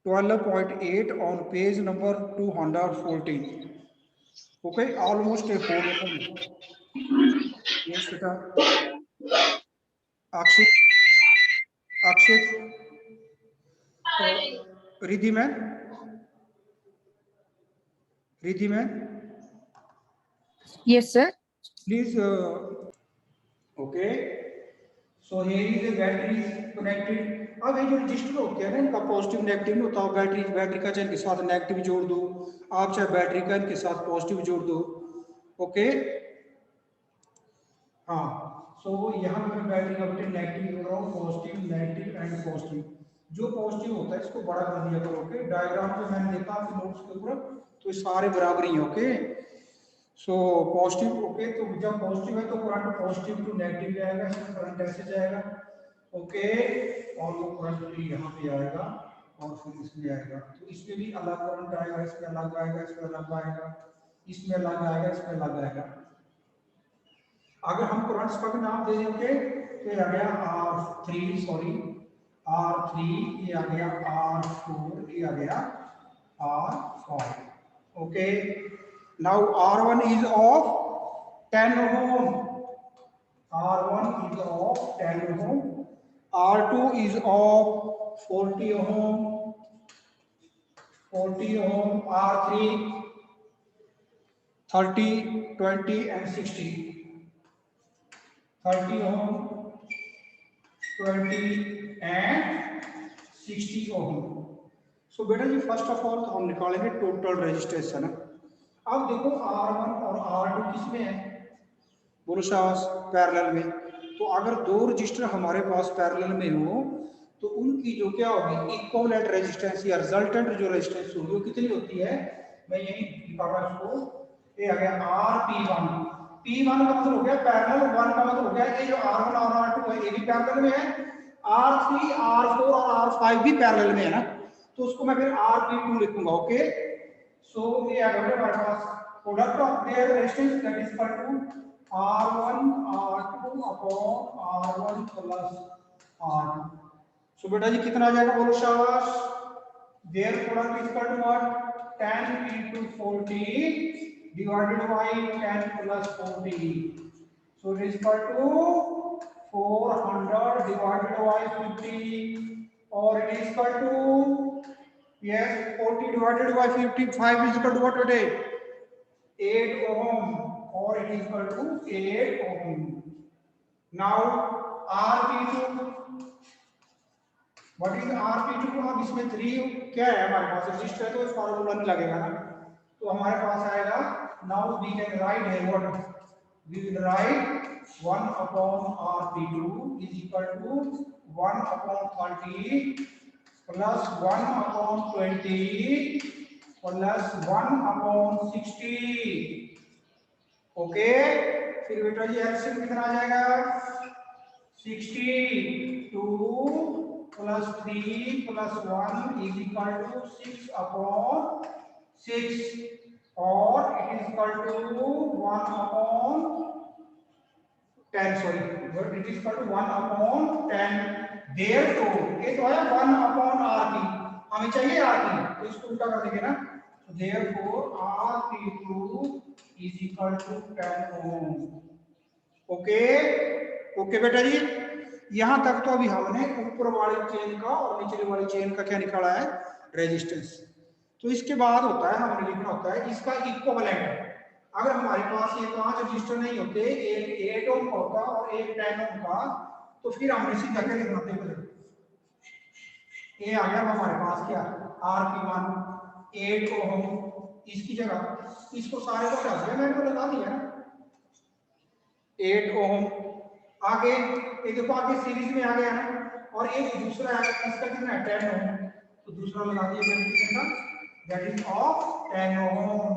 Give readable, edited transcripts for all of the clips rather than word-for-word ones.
12.8 on page number 214. Okay, almost a whole one. Yes, beta. Akshit, Akshit, Riddhi man, Riddhi man. Yes, sir. Please. Okay. So here is a battery connected. अब ये जो register होते हैं ना, इनका positive negative नहीं होता। Battery का चाहे इनके साथ नेगेटिव जोड़ दो, आप चाहे बैटरी का इनके साथ पॉजिटिव जोड़ दो। ओके, हाँ। सो यहाँ पे मैं बैटरी का नेगेटिव जोड़ रहा हूँ, पॉजिटिव नेगेटिव एंड पॉजिटिव। जो पॉजिटिव होता है इसको बड़ा कर दिया करो। ओके, डायग्राम पे मैंने देखा आपके नोट्स के ऊपर, तो ये सारे बराबर ही है। Okay, so positive. ओके, तो जब पॉजिटिव है तो करंट पॉजिटिव टू नेगेटिव जाएगा, इसमें करंट ऐसे जाएगा। ओके, और वो करंट भी यहाँ पे आएगा और फिर इसमें आएगा। तो इसमें भी अलग करंट आएगा, इसमें अलग आएगा, इसमें अलग आएगा, इसमें अलग आएगा, इसमें अलग आएगा। अगर हम करंट्स का भी नाम दे देंगे तो ये आ गया R3, सॉरी R3, ये आ गया R4, ये आ गया R5। Okay, now R1 is of 10 ohm, R1 is of 10 ohm, R2 is of 40 ohm, 40 ohm, R3 30, 20 and 60, 30 ohm, 20 and 60 ohm। सो बेटा जी फर्स्ट ऑफ ऑल तो हम निकालेंगे टोटल रेजिस्टेंस, है ना। अब देखो R1 और R2 किसमें है, बोलो शाबाश, पैरेलल में। तो अगर दो रजिस्टर हमारे पास पैरेलल में हो तो उनकी जो क्या होगी इक्विवेलेंट रेजिस्टेंस या रिजल्टेंट जो रेजिस्टेंस होगी वो कितनी होती है, मैं यही लिखा रहा इसको। ये आ गया RP1, P1 का मतलब हो गया पैरेलल, 1 का मतलब हो गया ये जो R1 और R2 है ये भी पैरेलल में है, R3, R4 और R5 भी पैरेलल में है ना, तो उसको मैं फिर RP2 लिखूंगा। ओके, सो ये आ गया हमारे पास product of their resistance that is equal to R1 R2 upon R1 plus R2। So बेटा जी कितना आ जाएगा, बोलो शाबाश। Their product is equal to what, 10 into 40 divided by 10 plus 40, so it is equal to 400 divided by 50, or it is equal to, yes, 40 divided by 55 is equal to what today, 8 ohm, or it is equal to 8 ohm. Now RP2, what is RP2? अब इसमें 3 क्या है हमारे पास, register है तो formula नहीं लगेगा ना, तो हमारे पास आएगा, now we can write here what, we will write 1 upon RP2 is equal to 1 upon 30 plus 1 upon 20 plus 1 upon 60। Okay, फिर बेटा जी एलसीएम कितना आ जाएगा, 62 plus 3 plus 1 is equal to 6 upon 6, or it is equal to 1 upon 10, sorry, it is equal to 1 upon 10। therefore ये तो है 1 upon RP, हमें चाहिए RP, तो इसको उल्टा कर देंगे ना, therefore RP2 is equal to 10 ohm। Okay, okay बेटा जी, यहां तक तो अभी हमने ऊपर वाली चेन का और निचले वाली चेन का क्या निकाला है, रेजिस्टेंस। तो इसके बाद होता है, हमने लिखना होता है इसका इक्विवेलेंट। अगर हमारे पास ये 5 रजिस्टर नहीं होते, एक 8 ओम का होता और एक 10 ओम का, तो फिर हमने सीधा क्या लिखना होता, ये आ गया हमारे पास क्या, RP1 8 ओम, इसकी जगह इसको सारे को हटा दिया, मैंने तो लगा दिया ना 8 ओम। आगे ये देखो आगे सीरीज में आ गया ना, और एक दूसरा है इसका कितना है 10 ओम, तो दूसरा लगा दिया मैंने कितना, दैट इज ऑफ 10 ओम,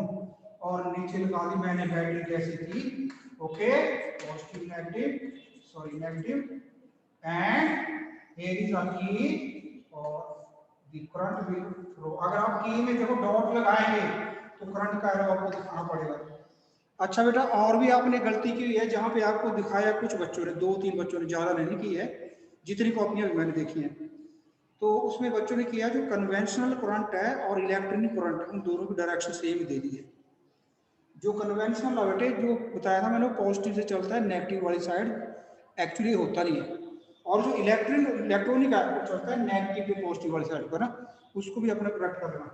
और नीचे लगा दी मैंने बैटरी कैसे थी। Okay, positive negative, sorry negative, and here is a की और द करंट विल फ्लो। अगर आप की में देखो डॉट लगाएंगे तो करंट का एरो आपको दिखाना पड़ेगा। अच्छा बेटा, और भी आपने गलती की है, जहां पे आपको दिखाया कुछ बच्चों ने, 2-3 बच्चों ने, ज्यादा नहीं की है, जितनी कॉपियां मैंने देखी हैं। तो उसमें बच्चों ने किया जो कन्वेंशनल करंट है और इलेक्ट्रॉनिक करंट, उन दोनों की डायरेक्शन सेम दे दी है। जो कन्वेंशनल है बेटे, जो बताया था मैंने, पॉजिटिव से चलता है नेगेटिव वाली साइड, एक्चुअली होता नहीं है। और जो इलेक्ट्रॉनिक है वो चलता है नेगेटिव टू पॉजिटिव वाली साइड पर ना, उसको भी अपने करेक्ट करना।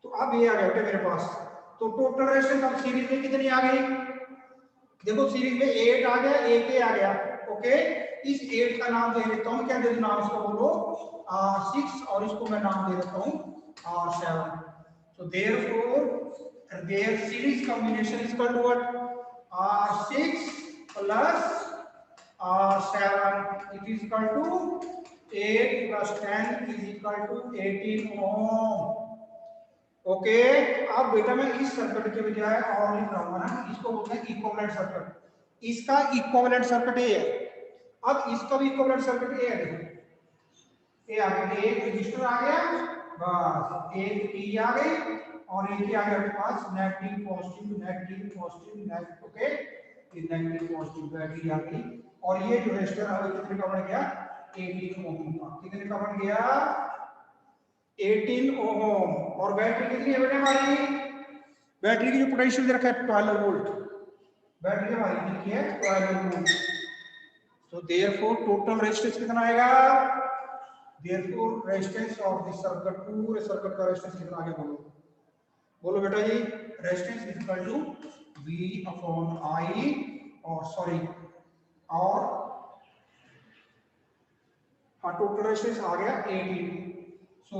तो अब ये आ गया बेटे मेरे पास। तो टोटल रेजिस्टेंस अब सीरीज में कितनी आ गई? देखो सीरीज में 8 आ गया, 1 आ गया। ओके, इस 8 का नाम दे देता हूं, क्या दे दूं नाम इसको, बोलो R6, और इसको मैं नाम दे देता हूं R7। so therefore their series combination is equal to what? R6 plus R7, it is equal to 8 plus 10 is equal to 18 ohm। Okay, अब बेटा मैं इस सर्किट के बजाय और लिख रहा हूँ ना, इसको बोलते हैं इक्विवेलेंट सर्किट। इसका इक्विवेलेंट सर्किट ए है, अब इसका भी इक्विवेलेंट सर्किट ए है। देखो ए आ गया, एक रजिस्टर आ गया, बस एक ई आ गई, और एक आ गया आपके पास negative positive negative positive negative. Okay, ये नेगेटिव पॉजिटिव बैटरी आ गई, और ये जो रजिस्टर है कितने का बन गया? 18 ओम का। कितने का बन गया? 18 ओम। और बैटरी कितनी है बेटा हमारी? बैटरी की जो पोटेंशियल दे रखा है 12 वोल्ट, बैटरी हमारी कितनी है? 12 volt. So therefore total resistance कितना आएगा? Therefore resistance of this circuit, पूरे सर्किट का रेजिस्टेंस कितना आगे बोलो, बोलो बेटा जी। Resistance is equal to V upon I, और सॉरी, और हाँ टोटल रेजिस्टेंस आ गया 18। सो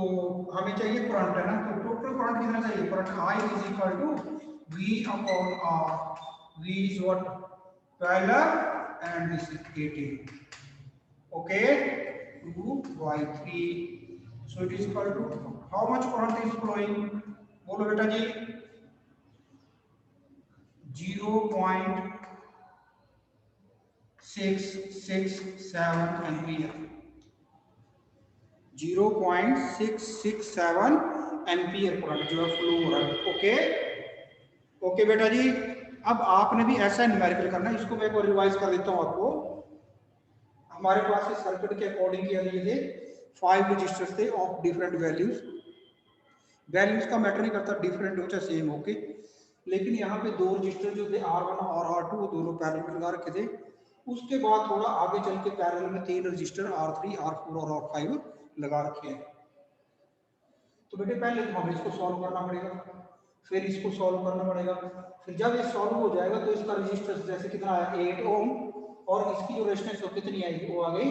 हमें चाहिए करंट है ना, तो टोटल करंट कितना चाहिए? Current I is equal to V upon R। V is what? 12 and this is 18। okay, 2/3। so it is equal to how much current is flowing? बोलो बेटा जी। 0.667 एम्पियर, 0.667 एम्पियर करंट जो है flow हो रहा है। Okay okay बेटा जी, अब आपने भी ऐसा न्यूमेरिकल करना है। इसको मैं एक बार रिवाइज कर देता हूँ आपको। हमारे पास इस सर्किट के अकॉर्डिंग किया ये थे 5 रजिस्टर्स थे ऑफ डिफरेंट वैल्यूज। वैल्यूज का मैटर नहीं करता, डिफरेंट हो चाहे सेम हो के, लेकिन यहाँ पे 2 रजिस्टर जो थे R1 और R2 वो दोनों पैरेलल में लगा रखे थे। उसके बाद थोड़ा आगे चल के पैरेलल में 3 रजिस्टर R3, R4 और R5 लगा रखे हैं। तो बेटे पहले तो हमें इसको सॉल्व करना पड़ेगा, फिर इसको सॉल्व करना पड़ेगा, फिर जब ये सॉल्व हो जाएगा तो इसका रजिस्टेंस जैसे कितना आया 8 ओम, और इसकी जो रेजिस्टेंस हो कितनी आएगी? वो आ गई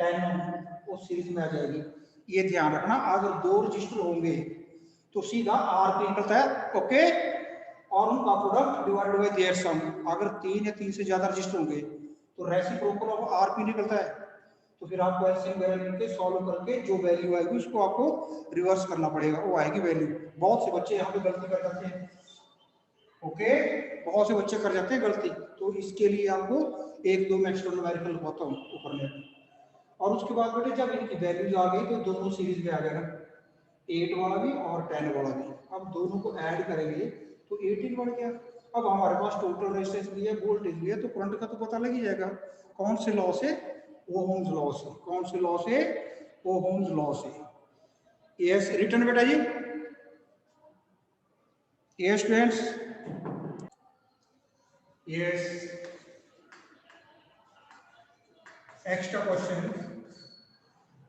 10 ओम, वो सीरीज में आ जाएगी। ये ध्यान रखना, अगर 2 रजिस्टर होंगे तो सीधा आरपी निकलता है। ओके, और उनका प्रोडक्ट डिवाइडेड बाय देयर सम। अगर 3 या 3 से ज्यादा रजिस्टर होंगे तो रेसिप्रोकल ऑफ आरपी निकलता है। तो फिर आपको एलसीएम वैल्यू के सॉल्व करके जो वैल्यू आएगी उसको आपको रिवर्स करना पड़ेगा, वो आएगी वैल्यू। बहुत से बच्चे यहाँ पे गलती कर जाते हैं। ओके, बहुत से बच्चे कर जाते हैं गलती, तो इसके लिए आपको 1-2 मैं एक्स्ट्रा न्यूमेरिकल बताता हूँ ऊपर में। और उसके बाद बेटे जब इनकी वैल्यूज आ गई तो दोनों सीरीज में आ गए ना, 8 वाला भी और 10 वाला भी। अब दोनों को ऐड करेंगे तो 18 बढ़ गया। अब हमारे पास टोटल रेजिस्टेंस भी है, वोल्टेज भी है, तो करंट का तो पता लग ही जाएगा। कौन से लॉ से? ओहम्स लॉ से। कौन से लॉ से? ओहम्स लॉ से। यस रिटर्न बेटा जी। Yes students, yes. Extra question.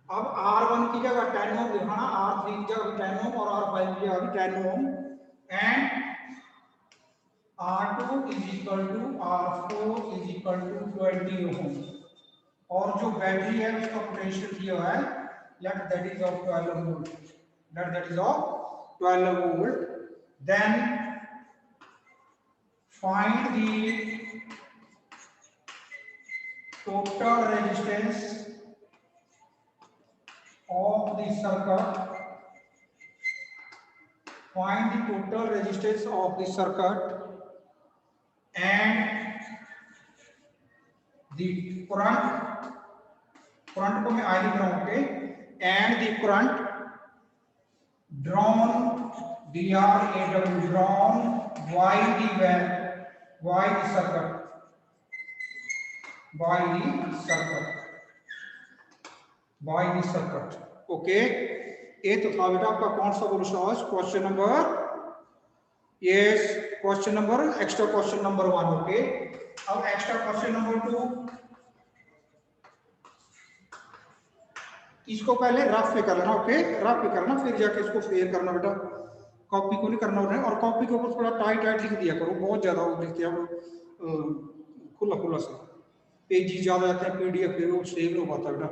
अब R1 की जगह 10 ओम लिखना, R3 की जगह 10 ओम और R5 की जगह 10 ohm, and R2 is equal to R4 is equal to 20 ohm. और जो बैटरी है उसका पोटेंशियल दिया है, let that is of 12 volt, let that is of 12 volt। then find the total resistance of the circuit, find the total resistance of the circuit and the current, current को मैं I लिख रहा हूँ, okay, and the current drawn, DRAW, drawn by the circuit, by the circuit। By this circuit. Okay, ये तो था बेटा आपका कौन सा बोलो शाबाश question number, yes question number, extra question number 1। Okay, अब एक्स्ट्रा क्वेश्चन नंबर 2, इसको पहले रफ पे कर लेना। ओके, रफ पे करना, फिर जाके इसको फेयर करना बेटा, कॉपी को नहीं करना उन्हें। और कॉपी के ऊपर थोड़ा टाइट टाइट लिख दिया करो, बहुत ज्यादा वो लिखते हैं वो खुला खुला सा, पेजी ज्यादा जाते हैं पीडीएफ फिर वो सेव नहीं हो पाता बेटा।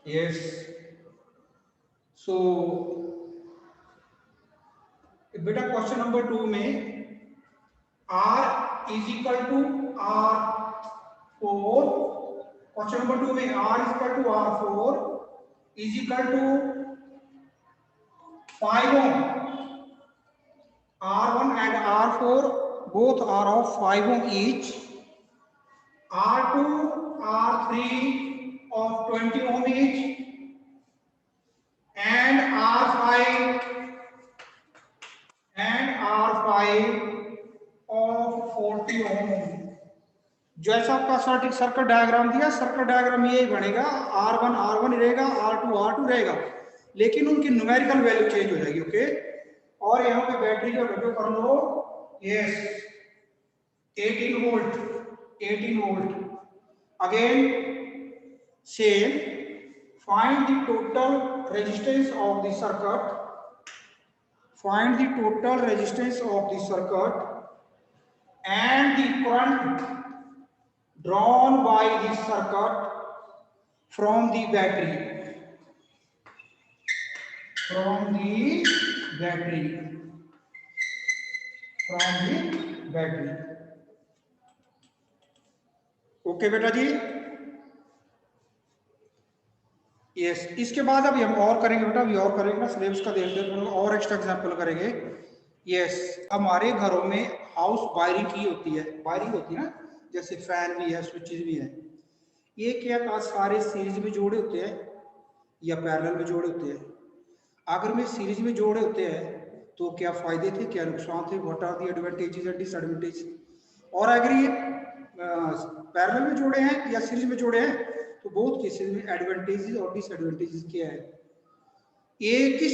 यस, सो बेटा क्वेश्चन नंबर 2 में R is equal to R4, question number 2 में R is equal to R4 is equal to 5 ohm, R1 and R4 both are of 5 ohm each, R2 R3 of 20 ohm each, and R5 of 40 ohm। जैसा आपका circuit diagram दिया, circuit diagram यही बनेगा, R1 रहेगा, R2 रहेगा, लेकिन उनकी numerical value change हो जाएगी। ओके, और यहाँ पे बैटरी का वैल्यू कर लो, yes 18 volt. Again same, find the total resistance of the circuit, find the total resistance of the circuit and the current drawn by the circuit from the battery, from the battery। Okay बेटा जी, yes. इसके बाद अभी हम और करेंगे बेटा, अभी और करेंगे ना, सिलेबस का देख देख और एक्स्ट्रा एग्जांपल करेंगे। यस, हमारे घरों में हाउस वायरिंग की होती है, वायरिंग होती है ना, जैसे फैन भी है, स्विचेस भी है। ये क्या का सारे सीरीज में जोड़े होते हैं या पैरेलल में जोड़े होते हैं? अगर में सीरीज में जोड़े होते हैं तो क्या फायदे थे, क्या नुकसान थे, what are the advantages and disadvantage. और अगर ये पैरेलल में जोड़े हैं या सीरीज में जोड़े हैं तो बहुत केसेस में एडवांटेजेस और डिसएडवांटेजेस क्या है, ये किस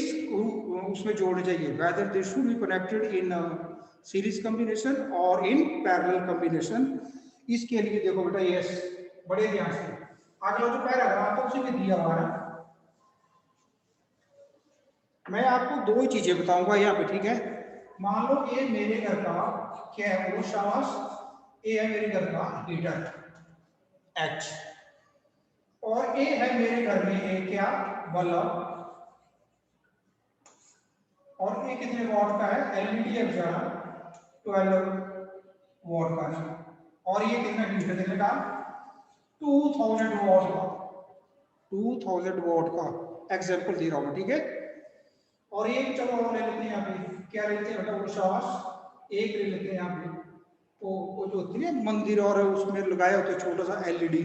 उसमें जोड़ने चाहिए, whether they should be connected in series combination और इन पैरेलल कॉम्बिनेशन। इसके लिए देखो बेटा, यस बड़े ध्यान से, अगला जो पैराग्राफ है उसमें दिया हुआ है, मैं आपको दो ही चीजें बताऊंगा यहाँ पे, ठीक है। मान लो ये मेरे घर का क्या है वो शाबाश, ये है मेरे घर का हीटर H, और ये है मेरे घर में एक क्या बल्ब, और ये कितने वॉट का है, एलईडी है बेचारा 12 वॉट का है, और ये कितना हीटर देने का 2000 वॉट का, 2000 वॉट का एग्जांपल दे रहा हूं, ठीक है। और एक चलो और ले लेते हैं यहाँ पे, क्या लेते हैं बेटा वो शाबाश, एक ले लेते हैं यहाँ पे, तो वो जो होती है मंदिर और उसमें लगाया होता है छोटा सा एलईडी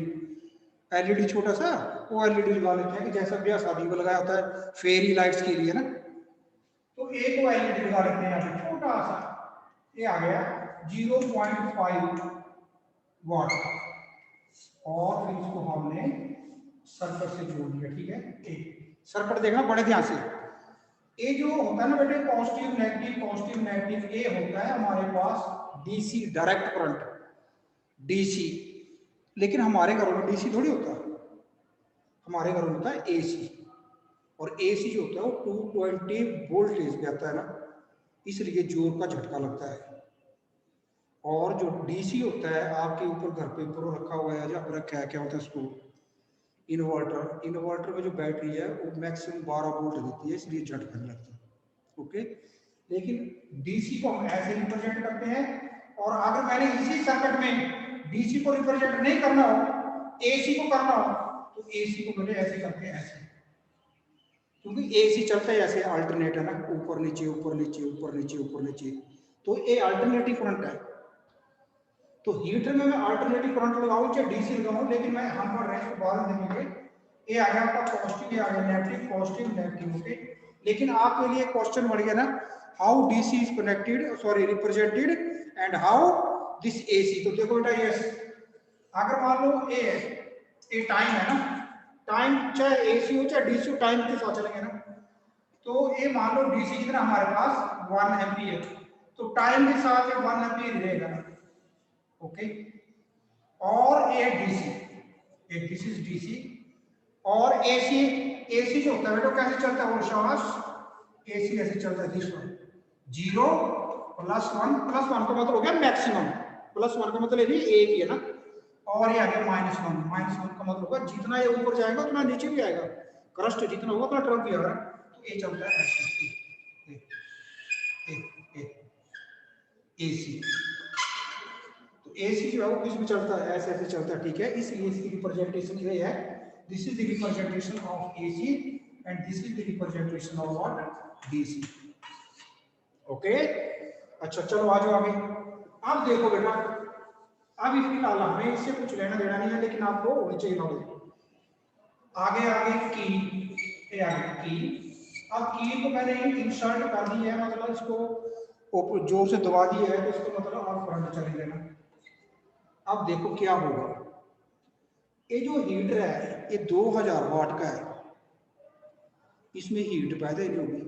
छोटा सा, वो एलईडी लगा लेते हैं कि जैसा ब्याह शादी में लगाया होता है फेरी लाइट्स के लिए ना, तो एक वो एलईडी लगा लेते हैं यहाँ पे छोटा सा, ये आ गया 0.5 वॉट, और फिर इसको हमने सर्किट से जोड़ दिया, ठीक है। एक सर्किट देखना बड़े ध्यान से, ये जो होता है ना बेटे पॉजिटिव नेगेटिव, ये होता है हमारे पास डीसी डायरेक्ट करंट, डीसी। लेकिन हमारे घरों में डीसी थोड़ी होता है, हमारे घरों में होता है एसी, और एसी जो होता है वो 220 वोल्टेज पे आता है ना, इसलिए जोर का झटका लगता है। और जो डीसी होता है आपके ऊपर घर पे ऊपर रखा हुआ है, जहाँ पर रखा है क्या होता है उसको इन्वर्टर में जो बैटरी है वो मैक्सिमम 12 वोल्ट देती है, इसलिए झटका नहीं लगता। ओके, लेकिन डीसी को हम ऐसे रिप्रेजेंट करते हैं, और अगर मैंने इसी सर्किट में डीसी को रिप्रेजेंट नहीं करना हो, एसी को करना हो, तो एसी को पहले ऐसे करते हैं, ऐसे, क्योंकि एसी चलता है ऐसे अल्टरनेट है ना, ऊपर नीचे ऊपर नीचे ऊपर नीचे ऊपर नीचे, तो ये अल्टरनेटिंग करंट है। तो हीटर में मैं अल्टरनेटिव करंट लगाऊं चाहे डीसी लगाऊं, लेकिन मैं हम पढ़ रहे हैं इसको बाद में देखेंगे। ये आ गया आपका पॉजिटिव, ये आ गया नेगेटिव, पॉजिटिव नेगेटिव, ओके। लेकिन आपके लिए क्वेश्चन बढ़ गया ना, how DC is connected, sorry represented, and how this AC. तो देखो बेटा, यस अगर मान लो ए टाइम है ना, टाइम चाहे एसी हो चाहे डीसी हो, टाइम के साथ चलेंगे ना। तो ये मान लो डीसी कितना हमारे पास 1 एम्पीयर, तो टाइम के साथ 1 एम्पीयर रहेगा ना। ओके, और ये डीसी, ये दिस इज डीसी। और एसी, एसी जो होता है बेटा कैसे चलता है वो शाबाश, एसी कैसे चलता है, दिस वन 0 +1, +1 का मतलब हो गया मैक्सिमम, +1 का मतलब ये एक ही है ना, और ये आ गया -1, -1 का मतलब होगा जितना ये ऊपर जाएगा उतना नीचे भी आएगा, क्रस्ट जितना होगा उतना ट्रफ भी आएगा। तो ये चलता है ऐसे, एसी। तो एसी जो है वो किस में चलता है, ऐसे ऐसे चलता है, ठीक है। इसलिए इसकी रिप्रेजेंटेशन ये है, this is the representation of AC and this is the representation of what, DC. Okay, अच्छा चलो आ जाओ आगे। अब देखो बेटा, अभी फिलहाल हमें इससे कुछ लेना देना नहीं है, लेकिन आपको होनी चाहिए नॉलेज। आगे आगे की, ये आगे की, अब की को मैंने इंसर्ट कर दी है, मतलब इसको जोर से दबा दी है, तो इसको मतलब आप करंट चले देना। अब देखो क्या होगा, ये जो हीटर है ये 2000 वाट का है, इसमें हीट पैदा नहीं होगी।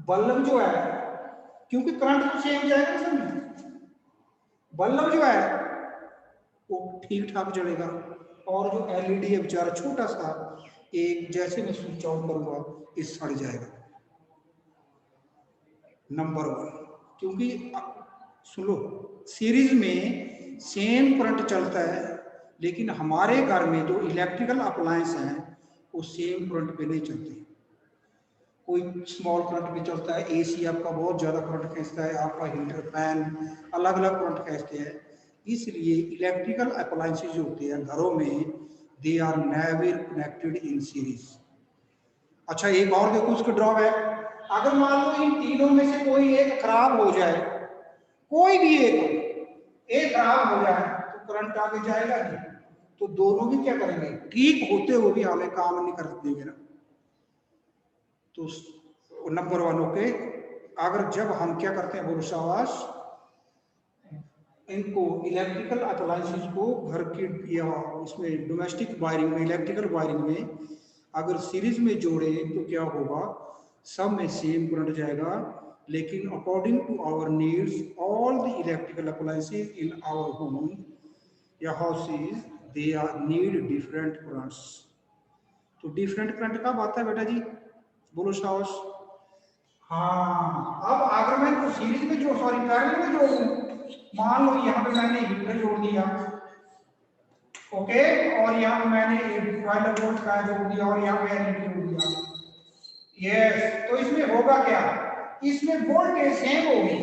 बल्ब जो है, क्योंकि करंट तो सेम जाएगा इसमें, बल्ब जो है वो ठीक ठाक जलेगा। और जो एलईडी है बेचारा छोटा सा, एक जैसे मैं स्विच ऑन करूंगा ये सड़ जाएगा। नंबर 1, क्योंकि सुनो, सीरीज में सेम करंट चलता है, लेकिन हमारे घर में जो इलेक्ट्रिकल अप्लायंस हैं वो सेम करंट पे नहीं चलते। कोई स्मॉल करंट पे चलता है, एसी आपका बहुत ज़्यादा करंट खींचता है, आपका हीटर फैन अलग अलग करंट खींचते हैं। इसलिए इलेक्ट्रिकल अप्लायंसेज जो होते हैं घरों में, they are never connected in series. अच्छा एक और देखो उसका ड्रॉप है, अगर मान लो इन तीनों में से कोई एक खराब हो जाए, कोई भी एक खराब हो जाए, तो करंट आगे जाएगा नहीं, तो दोनों भी क्या करेंगे, ठीक होते हुए भी हमें काम नहीं कर देंगे ना। तो नंबर 1 ओके। अगर जब हम क्या करते हैं बोलो शाबाश, इनको इलेक्ट्रिकल अप्लायंसेस को घर के या इसमें डोमेस्टिक वायरिंग में, इलेक्ट्रिकल वायरिंग में अगर सीरीज में जोड़े तो क्या होगा, सब में सेम करंट जाएगा, लेकिन according to our needs all the electrical appliances in our home या houses they are need different currents. तो डिफरेंट करंट कब आता है बेटा जी, बोलो शाबाश। हाँ, अब अगर मैं इनको सीरीज में जो सॉरी पैरेलल में जोड़ दूं, मान लो यहाँ पे मैंने हीटर जोड़ दिया, ओके, और यहाँ पे मैंने 12 वोल्ट का जोड़ दिया, और यहाँ पे एलईडी जोड़ दिया, यस। तो इसमें होगा क्या, इसमें वोल्टेज सेम होगी,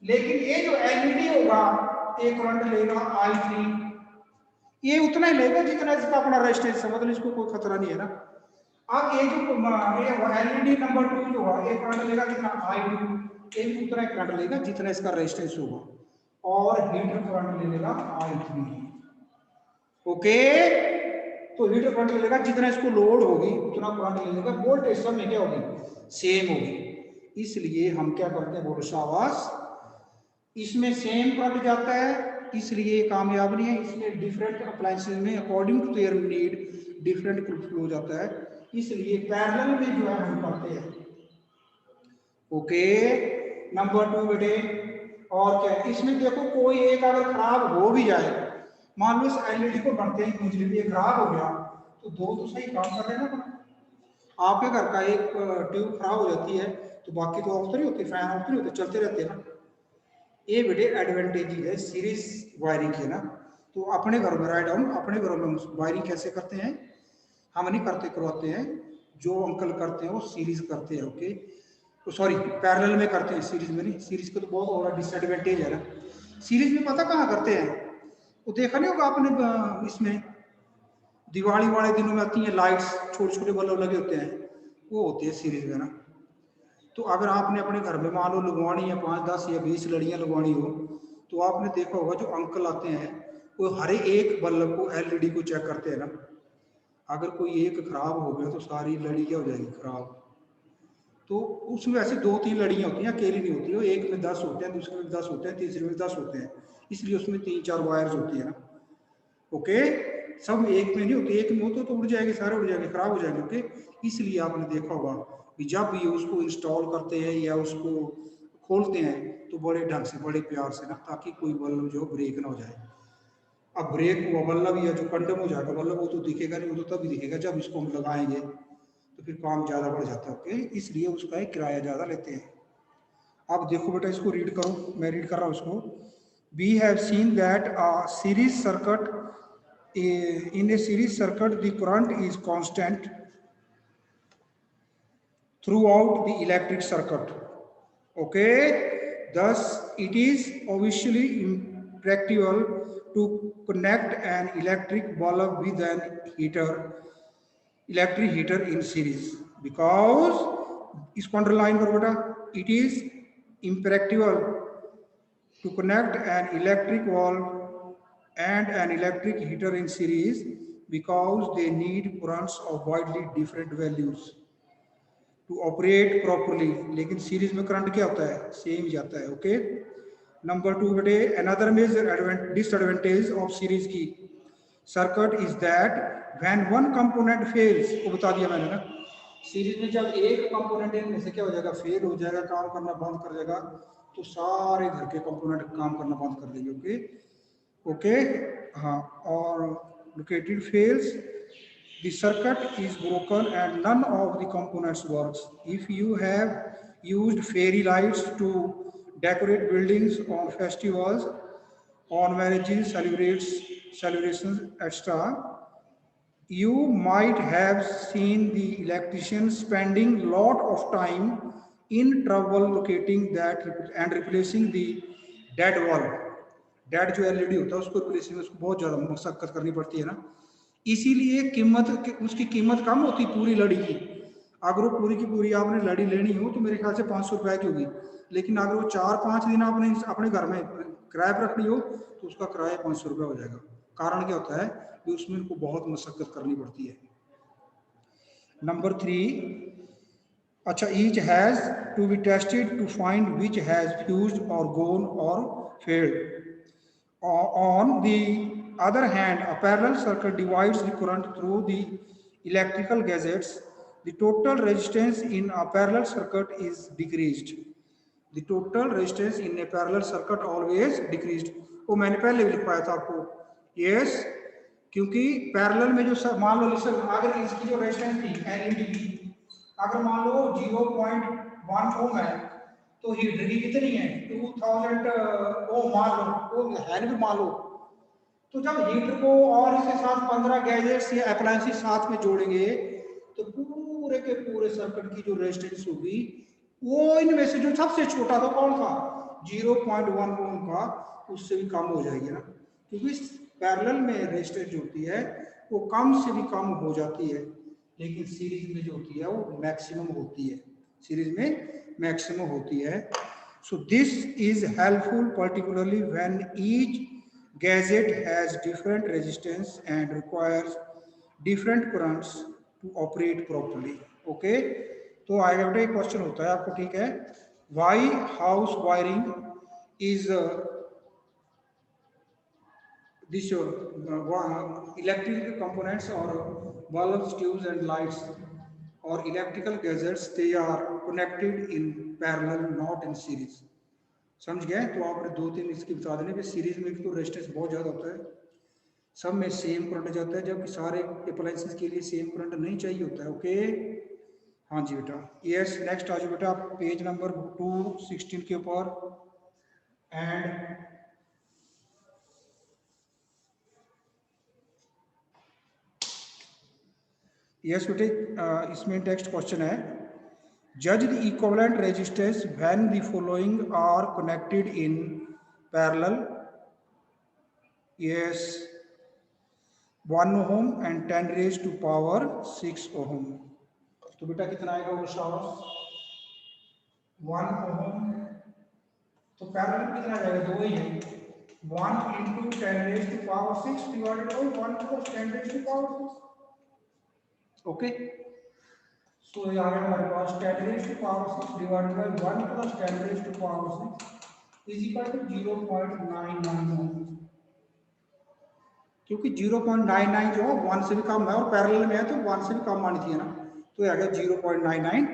लेकिन ये जो एलईडी होगा ये करंट लेगा I3, ये उतना ही लेगा जितना इसका अपना रेजिस्टेंस है, मतलब इसको कोई खतरा नहीं है ना। अब ये जो एलईडी नंबर 2 जो है, ये करंट लेगा कितना I2, ये भी उतना ही करंट लेगा जितना इसका रेजिस्टेंस होगा, और हीटर करंट ले लेगा I3, ओके। तो हीटर करंट ले लेगा जितना इसको लोड होगी उतना करंट ले लेगा, वोल्टेज सब में क्या होगी, सेम होगी। इसलिए हम क्या करते हैं बोलो शाबाश, इसमें सेम करंट जाता है, इसलिए कामयाब नहीं है। इसमें डिफरेंट अप्लायंसेस में according to their need different flow जाता है, इसलिए पैरेलल में जो है हम करते हैं, ओके। नंबर 2 बेटे, और क्या इसमें देखो कोई एक अगर खराब हो भी जाए, मान लो इस एलईडी को बनते ही बिजली भी खराब हो गया, तो दो तो सही काम कर रहे हैं ना। आपके घर का एक ट्यूब खराब हो जाती है तो बाकी तो ऑफ तो नहीं होते, फैन ऑफ नहीं होते, चलते रहते हैं ना। ये बेटे एडवांटेज है सीरीज वायरिंग की ना। तो अपने घरों में राइट डाउन, अपने घरों में वायरिंग कैसे करते हैं, हम नहीं करते, करवाते हैं, जो अंकल करते हैं वो सीरीज करते हैं, ओके, तो सॉरी पैरेलल में करते हैं, सीरीज में नहीं। सीरीज का तो बहुत बड़ा डिसएडवांटेज है ना, सीरीज में पता कहाँ करते हैं, वो देखा नहीं होगा आपने, इसमें दिवाली वाले दिनों में आती हैं लाइट्स, छोटे छोटे बल्ब लगे होते हैं, वो होते हैं सीरीज में ना। तो अगर आपने अपने घर में मान लो लगवानी है 5, 10 या 20 लड़ियाँ लगवानी हो, तो आपने देखा होगा जो अंकल आते हैं वो हर एक बल्ब को, एलईडी को चेक करते हैं ना। अगर कोई एक खराब हो गया तो सारी लड़ी क्या हो जाएगी खराब, तो उसमें ऐसे 2-3 लड़ियाँ होती हैं, अकेली नहीं होती, वो एक में 10 होते हैं, दूसरे में 10 होते हैं, तीसरे में 10 होते हैं, इसलिए उसमें 3-4 वायर्स होती है ना। ओके, सब एक में नहीं होती, एक में हो तो उड़ जाएंगे, सारे उड़ जाएंगे, खराब हो जाएंगे। ओके, इसलिए आपने देखा होगा कि जब भी उसको इंस्टॉल करते हैं या उसको खोलते हैं तो बड़े ढंग से, बड़े प्यार से ना, ताकि कोई बल्ब जो ब्रेक ना हो जाए। अब ब्रेक हुआ बल्ब या जो कंडम हो जाएगा बल्ब, वो तो दिखेगा नहीं, वो तो तभी दिखेगा जब इसको हम लगाएंगे, तो फिर काम ज़्यादा बढ़ जाता है। ओके, इसलिए उसका एक किराया ज़्यादा लेते हैं। अब देखो बेटा, इसको रीड करो, मैं रीड कर रहा हूँ इसको। We have seen that a series circuit, in a series circuit the current is constant throughout the electric circuit. Okay, thus it is obviously impractical to connect an electric bulb with an electric heater in series, because इसको underline करो बेटा, it is impractical to connect an electric valve and an electric heater in series because they need currents of widely different values to operate properly. लेकिन series में current क्या होता है, same जाता है। ओके, नंबर 2 बेटे, another major disadvantage of series की circuit is that when one component fails, वो बता दिया मैंने ना, सीरीज में जब एक कंपोनेंट इनमें से क्या हो जाएगा, फेल हो जाएगा, काम करना बंद कर देगा, तो सारे घर के कंपोनेंट काम करना बंद कर देंगे। ओके ओके, हाँ, और located fails, the circuit is broken and none of the components works. If you have used fairy lights to decorate buildings on festivals, on marriages, celebrations, etc., you might have seen the electrician spending lot of time in trouble locating that and replacing the dead bulb. Dead जो LED होता है उसको replace में उसको बहुत ज़्यादा मशक्कत करनी पड़ती है ना, इसीलिए कीमत, उसकी कीमत कम होती पूरी लड़ी की। अगर वो पूरी की पूरी आपने लड़ी लेनी हो तो मेरे ख्याल से 500 रुपए की होगी, लेकिन अगर वो 4-5 दिन आपने अपने घर में किराए पर रखनी हो तो उसका किराया 500 रुपये हो जाएगा। कारण क्या होता है कि उसमें उनको बहुत मशक्कत करनी पड़ती है। नंबर 3, अच्छा, each has to be tested to find which has fused or gone or failed. On the other hand, a parallel circuit divides the current through the electrical gadgets. The total resistance in a parallel circuit is decreased. The total resistance in a parallel circuit always decreased. वो मैंने पहले भी लिखवाया था आपको। Yes, क्योंकि parallel में जो मान लो अगर इसकी जो रेजिस्टेंस थी एलईडी की, अगर मान लो 0.1 ओम है, तो हीटर की कितनी है 2000 ओम मान लो, वो है भी मान लो, तो जब हीटर को और इसके साथ 15 गैजेट्स या अप्लायंसेस साथ में जोड़ेंगे तो पूरे के पूरे सर्किट की जो रेजिस्टेंस होगी वो इनमें से जो सबसे छोटा था कौन था 0.1 ओम का, उससे भी कम हो जाएगी ना, क्योंकि पैरेलल में रेजिस्टेंस जो होती है वो कम से भी कम हो जाती है, लेकिन सीरीज में जो होती है वो मैक्सिमम होती है, सीरीज में मैक्सिमम होती है। So this is helpful particularly when each gadget has different resistance and requires different currents to operate properly. Okay, तो आएगा बेटा एक क्वेश्चन होता है आपको, ठीक है, why house wiring is this electrical components or bulbs, tubes and lights or electrical gadgets, they are connected in parallel, not in series. समझ गए? तो आपने 2-3 इसकी बता देने कि सीरीज में तो रेजिस्टेंस बहुत ज़्यादा होता है, सब में सेम करंट जाता है, जबकि सारे अप्लायंसेस के लिए सेम करंट नहीं चाहिए होता है। ओके, हाँ जी बेटा, यस, नेक्स्ट आ जाओ बेटा पेज नंबर 216 के ऊपर। एंड यस बेटे, इसमें टेक्स्ट क्वेश्चन है, जज the equivalent resistance when the following are connected in parallel. Yes, 1 ohm and 10 raise to power 6 ohm. तो बेटा कितना आएगा वो शाबाश 1 ओम, तो पैरेलल में कितना जाएगा, 2 ही है, 1 into 10 raised to power 6 divided by 1 plus 10 raised to power 6। Okay, so यहाँ पे हमारे पास 10 raise to power 6 divided by 1 plus 10 raise to power 6 is equal to 0.99 ohm, क्योंकि 0.99 जो है 1 से भी कम है और पैरेलल में है तो 1 से भी कम आनी चाहिए ना, तो ये आ गया 0.99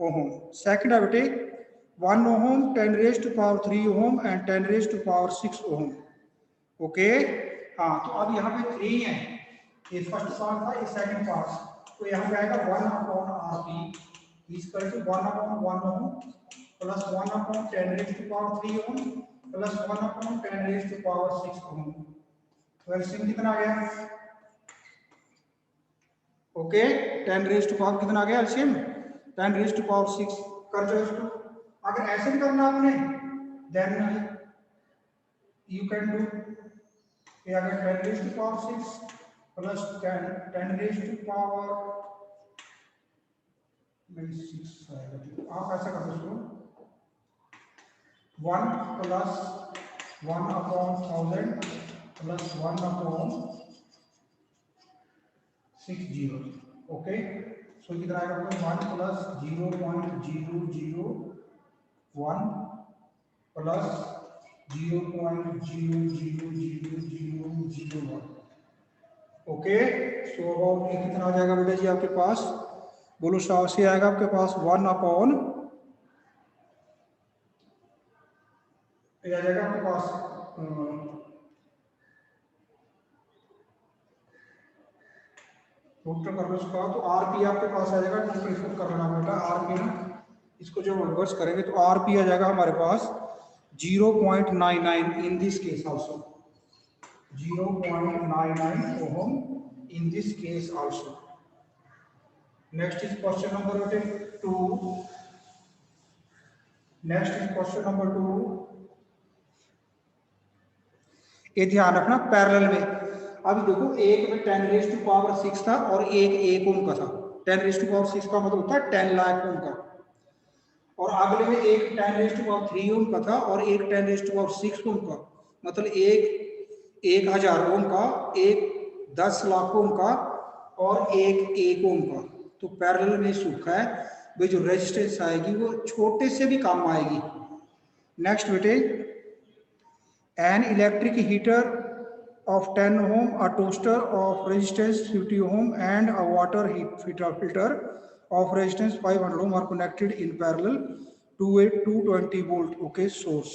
ओम। सेकंड है बेटे 1 ohm, 10 raise to power 3 ohm and 10 raise to power 6 ohm. Okay, हाँ तो अब यहाँ पे 3 है, ये फर्स्ट पार्ट था, ये सेकंड पार्ट, तो यहाँ पे आएगा 1 upon R P is equal to 1 upon 1 ohm plus 1 upon 10 raise to power 3 ohm plus 1 upon 10 raise to power 6 ohm. तो एलसीएम कितना आ गया? ओके, 10 रेज़ टू पावर कितना आ गया एलसीएम? 10 रेज़ टू पावर 6 कर दो इसको। अगर ऐसे भी करना आपने देन यू कैन डू, ये आ गया 10 raise to power 6 plus 10 raise to power नहीं 6 आएगा, तो आप ऐसा कर दो 1 plus 1 upon 1000 plus 1 upon 60। Okay, so कितना आएगा? 1 plus 0.001 plus 0.00001। Okay, so about ये कितना आ जाएगा बेटा जी आपके पास? बोलो साहब से आएगा आपके पास 1 अपॉन, आ जाएगा आपके पास टोटल कर लो इसका, तो आरपी आपके पास आ जाएगा, टोटल इसको कर लेना बेटा आरपी ना, इसको जब रिवर्स करेंगे तो आरपी आ जाएगा हमारे पास 0.99 in this case also, 0.99 ohm in this case also. Next is question number 2। Next is question number 2। ये ध्यान रखना पैरेलल में, अभी देखो एक में 10 रेज़ टू पावर 6 था और एक 1 ओम का था। 10 रेज़ टू पावर 6 का मतलब होता है 10 लाख ओम का, और अगले में एक 10 रेज़ टू पावर 3 ओम का था और एक 10 रेज़ टू पावर 6 ओम का, मतलब एक 1000 ओम का, एक 10 लाख ओम का और एक 1 ओम का। तो पैरेलल में सूखा है भाई, जो रेजिस्टेंस आएगी वो छोटे से भी कम आएगी। नेक्स्ट बेटे, an electric heater of 10 ohm, a toaster of resistance 50 ohm and a water filter of resistance 500 ohm are connected in parallel to a 220 volt okay source।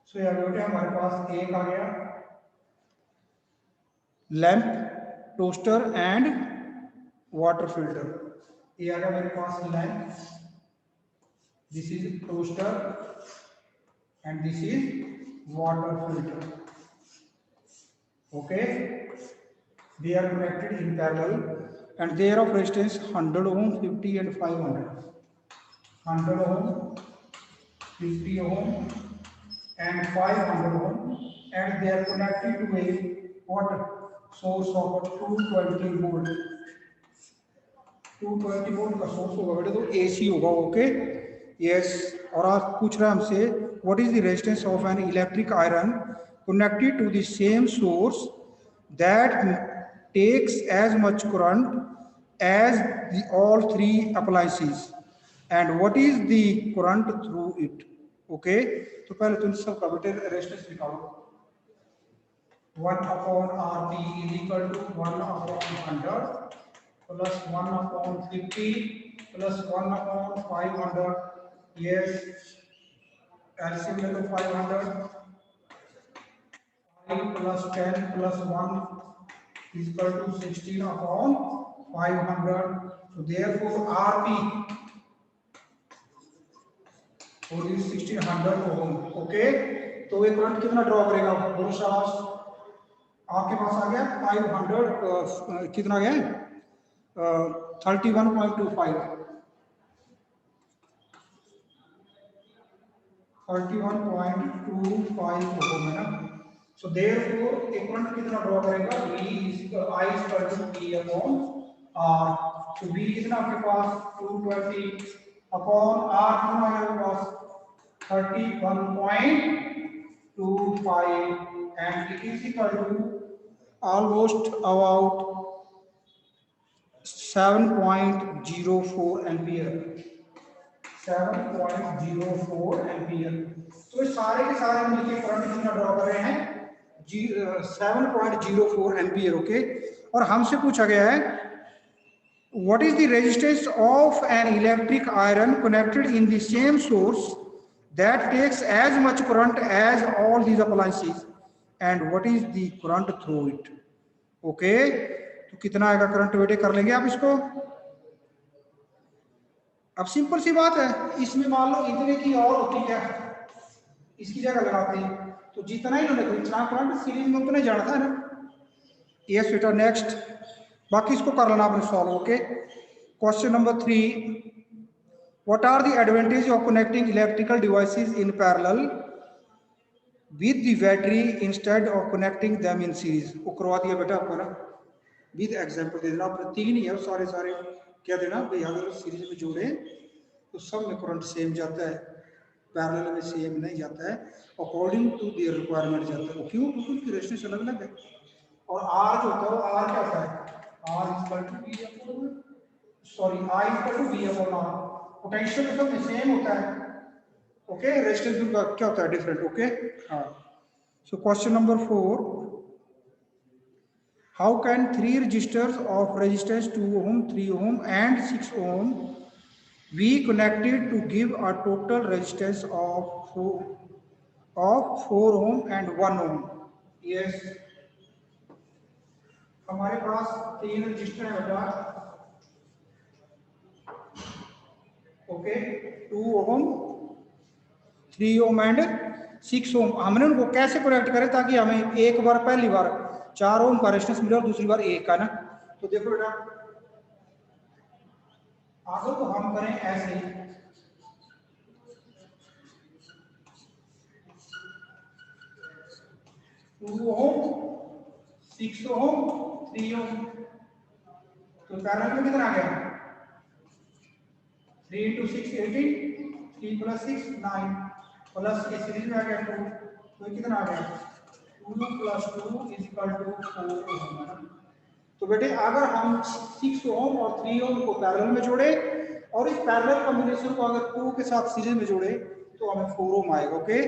so यहाँ बेटे हमारे पास एक आ गया lamp, toaster and water filter. ये आ गया मेरे पास lamp, this is toaster and this is water filter. Okay, they are connected in parallel and they are of resistance 100 ohm, 50 and 500, 100 ohm, 50 ohm and 500 ohm, and they are connected to a water source of 220 volt। 220 volt का source होगा बेटे, तो AC होगा। Okay yes, और आप पूछ रहे हैं हमसे what is the resistance of an electric iron connected to the same source that takes as much current as the all three appliances and what is the current through it। okay, तो पहले तुम सब का बेटे resistance निकालो। 1 upon RP is equal to 1 upon 100 plus 1 upon 50 plus 1 upon 500। yes, LCM ले लो 500, 5 plus 10 plus 1 is equal to 16 upon 500। So therefore RP is 1600 ohm। Okay, तो ये करंट कितना ड्रॉ करेगा बोलो शाबाश? आपके पास आ गया 500 कितना गया 31.25, 31.25 ओम है ना। So therefore एक करंट कितना ड्रॉ करेगा? V is I is equal to P upon R। तो V कितना आपके पास 220 upon R कितना है आपके पास 31.25 and it is equal to almost about 7.04 ampere, 7.04 ampere. तो ये सारे के सारे मिलकर करंट कितना ड्रॉ कर रहे हैं 7.04 एम्पियर। ओके, और हमसे पूछा गया है what is the resistance of an electric iron connected in the same source that takes as much current as all these appliances and what is the current through it। Okay, तो कितना आएगा current बेटे, कर लेंगे आप इसको। अब simple सी बात है, इसमें मान लो इतने की और होती क्या, इसकी जगह लगाते हैं तो जितना ही इन्होंने इतना करंट सीरीज में उतने जाना था ना। यस बेटा, नेक्स्ट, बाकी इसको कर लेना आपने solve. Okay, question number 3, what are the advantages of connecting electrical devices in parallel with the battery instead of connecting them in series। वो करवा दिया बेटा आपको ना, विद एग्जांपल दे देना आपने, 3 ही है सारे सारे, क्या देना भाई, अगर सीरीज में जोड़े तो सब में करंट सेम जाता है, पैरेलल में सेम नहीं जाता है, अकॉर्डिंग टू देयर रिक्वायरमेंट जाता है। क्यों? क्योंकि उनकी रेजिस्टेंस अलग अलग है। और आर जो होता है वो आर क्या होता है, R equal to B upon, sorry I equal to B upon R, potential सब में सेम होता है। ओके, रेजिस्टेंस उनका क्या होता है, डिफरेंट। ओके, हाँ। So question number 4, how can 3 resistors of resistance 2 ohm, 3 ohm and 6 ohm be connected to give a total resistance of 4 ohm and 1 ohm। yes, हमारे पास 3 रजिस्टर है बेटा। ओके, 2 ओम, 3 ओम एंड 6 ओम। हमने उनको कैसे connect करें ताकि हमें एक बार, पहली बार 4 ओम का रेजिस्टेंस मिले और दूसरी बार 1 का ना। तो देखो बेटा, आगे तो हम करें ऐसे, 2 ओम, 6 ओम, 3 ओम, तो पैरेलल में कितना आ गया, 3 into 6 18, 3 plus 6 9, प्लस ये सीरीज में आ गया 2, तो ये कितना आ गया 2 plus 2 is equal to 4 ओम। तो बेटे अगर हम 6 ओम और 3 ओम को पैरेलल में जोड़े और इस पैरेलल कॉम्बिनेशन को अगर 2 के साथ सीरीज में जोड़े तो हमें 4 ओम आएगा। ओके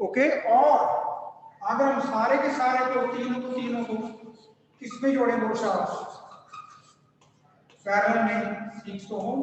ओके, और अगर हम सारे के सारे को तीनों को किसमें जोड़ें, दो साथ पैरेलल में 6 ओम